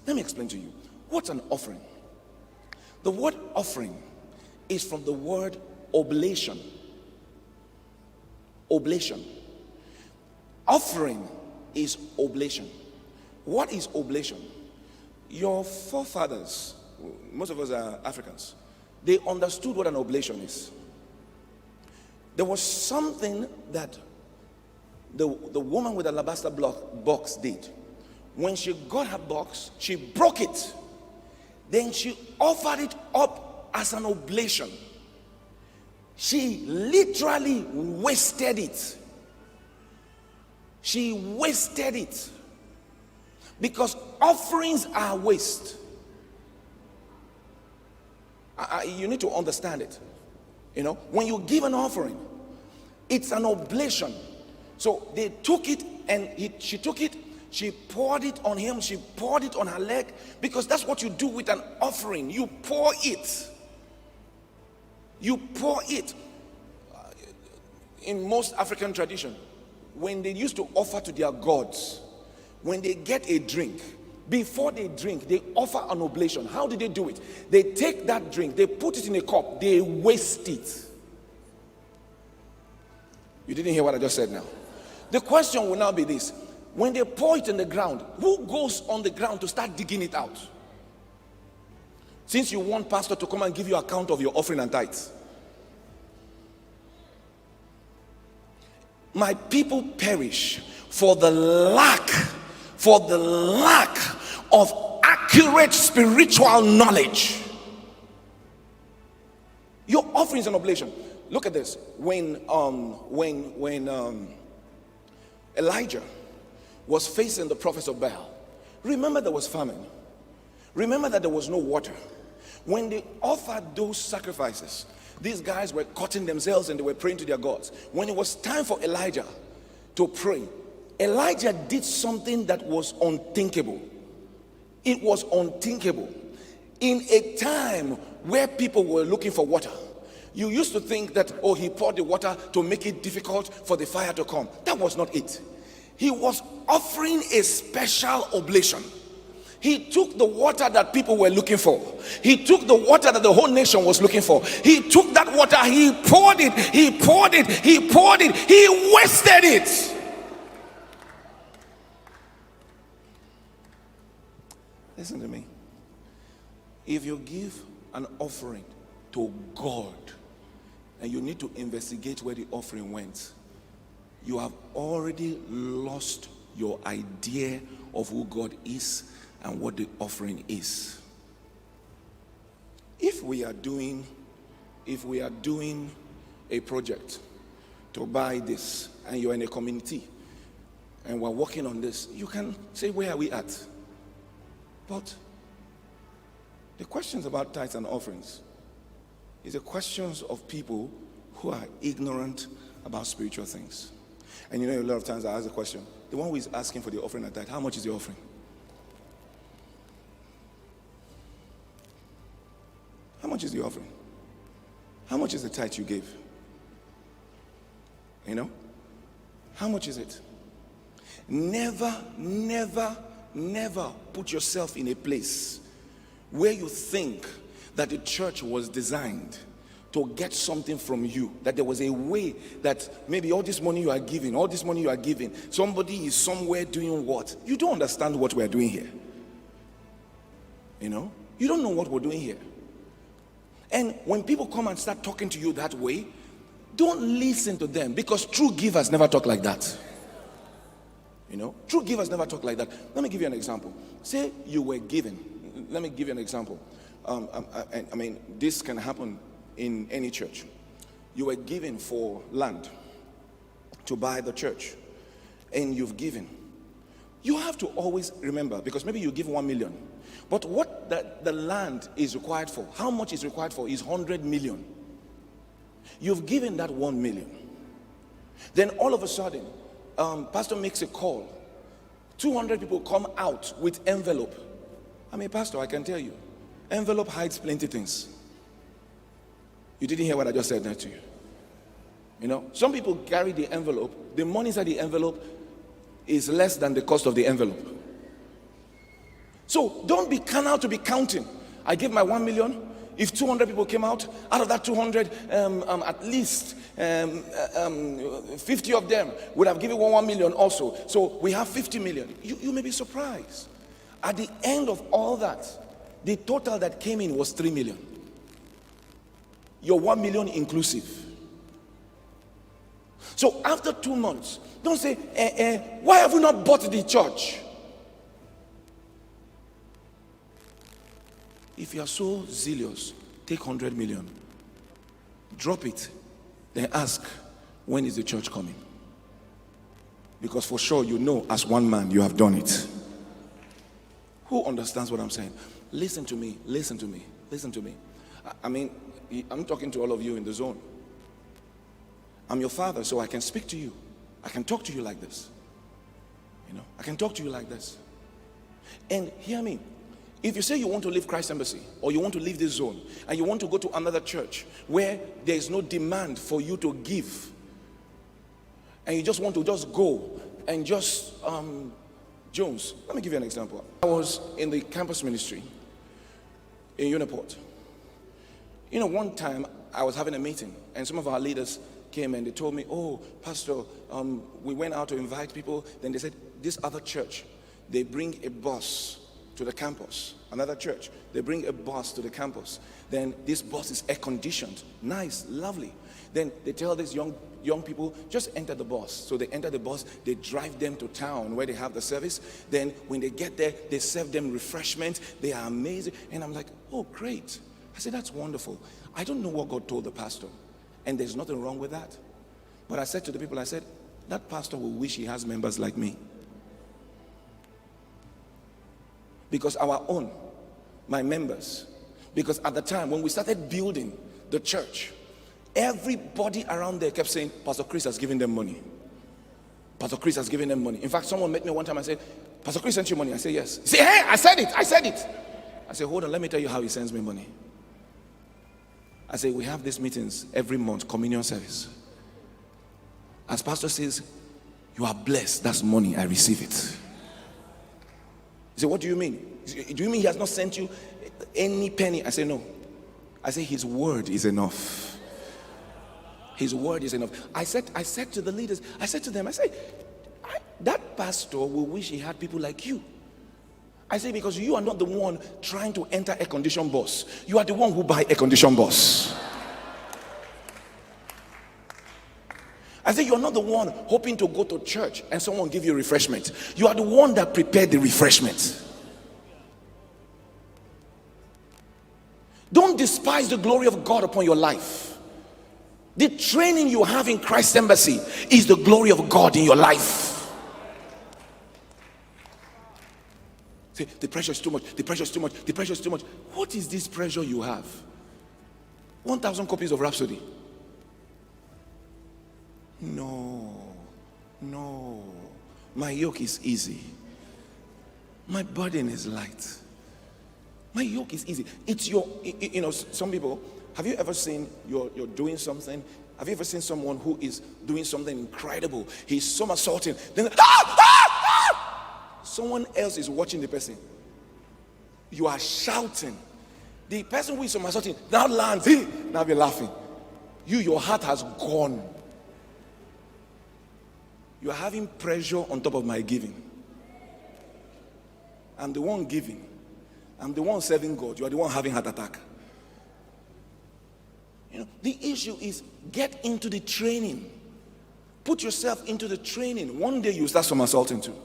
Let me explain to you. What's an offering? The word offering is from the word oblation. Oblation. Offering is oblation. What is oblation? Your forefathers, most of us are Africans, they understood what an oblation is. There was something that the woman with the alabaster box did. When she got her box, she broke it. Then she offered it up as an oblation. She literally wasted it. She wasted it. Because offerings are waste. You need to understand it. You know, when you give an offering, it's an oblation. So they took it and she took it, she poured it on him, she poured it on her leg, because that's what you do with an offering. You pour it. You pour it. In most African tradition, when they used to offer to their gods, when they get a drink, before they drink, they offer an oblation. How do they do it? They take that drink, they put it in a cup, they waste it. You didn't hear what I just said now. The question will now be this: when they pour it in the ground, who goes on the ground to start digging it out? Since you want pastor to come and give you account of your offering and tithes. My people perish for the lack of accurate spiritual knowledge. Your offering is an oblation. Look at this. When Elijah was facing the prophets of Baal, remember there was famine. Remember that there was no water. When they offered those sacrifices, these guys were cutting themselves and they were praying to their gods. When it was time for Elijah to pray, Elijah did something that was unthinkable. It was unthinkable. In a time where people were looking for water, you used to think that, oh, he poured the water to make it difficult for the fire to come. That was not it. He was offering a special oblation. He took the water that people were looking for. He took the water that the whole nation was looking for. He took that water, he poured it, he poured it, he poured it, he wasted it. Listen to me. If you give an offering to God and you need to investigate where the offering went, you have already lost your idea of who God is and what the offering is. If we are doing a project to buy this and you're in a community and we're working on this, you can say, where are we at? But the questions about tithes and offerings is the questions of people who are ignorant about spiritual things. And you know, a lot of times I ask the question, the one who is asking for the offering and tithe, how much is the offering? How much is the offering? How much is the tithe you gave? You know? How much is it? Never, never, never put yourself in a place where you think that the church was designed to get something from you, that there was a way that maybe all this money you are giving, somebody is somewhere doing what? You don't understand what we are doing here. You know? You don't know what we're doing here. And when people come and start talking to you that way, don't listen to them, because true givers never talk like that. You know, true givers never talk like that. Let me give you an example. Say you were given. Let me give you an example. I mean, this can happen in any church. You were given for land to buy the church, and you've given. You have to always remember, because maybe you give 1 million, but what the land is required for, how much is required for, is 100 million. You've given that 1 million. Then all of a sudden, pastor makes a call. 200 people come out with envelope. I'm a pastor, I can tell you. Envelope hides plenty things. You didn't hear what I just said there to you. You know, some people carry the envelope. The money inside the envelope is less than the cost of the envelope. So don't be carnal to be counting. I gave my 1 million. If 200 people came out of that 200, at least 50 of them would have given 1 million also. So we have 50 million. You may be surprised. At the end of all that, the total that came in was 3 million. Your 1 million inclusive. So after 2 months, don't say, why have we not bought the church? If you are so zealous, take 100 million, drop it, then ask, when is the church coming? Because for sure you know as one man you have done it. Who understands what I'm saying? Listen to me, listen to me, listen to me. I mean, I'm talking to all of you in the zone. I'm your father, so I can speak to you. I can talk to you like this. You know, I can talk to you like this. And hear me. If you say you want to leave Christ Embassy, or you want to leave this zone, and you want to go to another church where there is no demand for you to give, and you just want to just go and just Jones, let me give you an example. I was in the campus ministry in Uniport. You know, one time I was having a meeting, and some of our leaders came and they told me, oh, Pastor, we went out to invite people. Then they said, this other church, they bring a bus to the campus. Another church, they bring a bus to the campus. Then this bus is air conditioned, nice, lovely. Then they tell these young people, just enter the bus. So they enter the bus, they drive them to town where they have the service. Then when they get there, they serve them refreshment. They are amazing. And I'm like, oh, great. I said, that's wonderful. I don't know what God told the pastor, and there's nothing wrong with that. But I said to the people, I said, that pastor will wish he has members like me. Because my members, because at the time when we started building the church, everybody around there kept saying, Pastor Chris has given them money. Pastor Chris has given them money. In fact, someone met me one time and said, Pastor Chris sent you money. I said, yes. He said, hey, I said it. I said, hold on, let me tell you how he sends me money. I said, we have these meetings every month, communion service. As pastor says, you are blessed, that's money, I receive it. He said, what do you mean? Do you mean he has not sent you any penny? I said, no. I said, his word is enough. His word is enough. I said to the leaders, I said to them, that pastor will wish he had people like you. I say, because you are not the one trying to enter a condition bus. You are the one who buy a condition bus. I say, you're not the one hoping to go to church and someone give you refreshment. You are the one that prepared the refreshment. Don't despise the glory of God upon your life. The training you have in Christ Embassy is the glory of God in your life. Say, the pressure is too much, the pressure is too much, the pressure is too much. What is this pressure you have? 1,000 copies of Rhapsody. No. My yoke is easy. My burden is light. My yoke is easy. It's your, some people, have you ever seen you're doing something? Have you ever seen someone who is doing something incredible? He's somersaulting. Then, someone else is watching the person. You are shouting. The person who is somersaulting now lands. Now you're laughing. Your heart has gone. You are having pressure on top of my giving. I'm the one giving. I'm the one serving God. You are the one having heart attack. The issue is get into the training. Put yourself into the training. One day you start somersaulting too.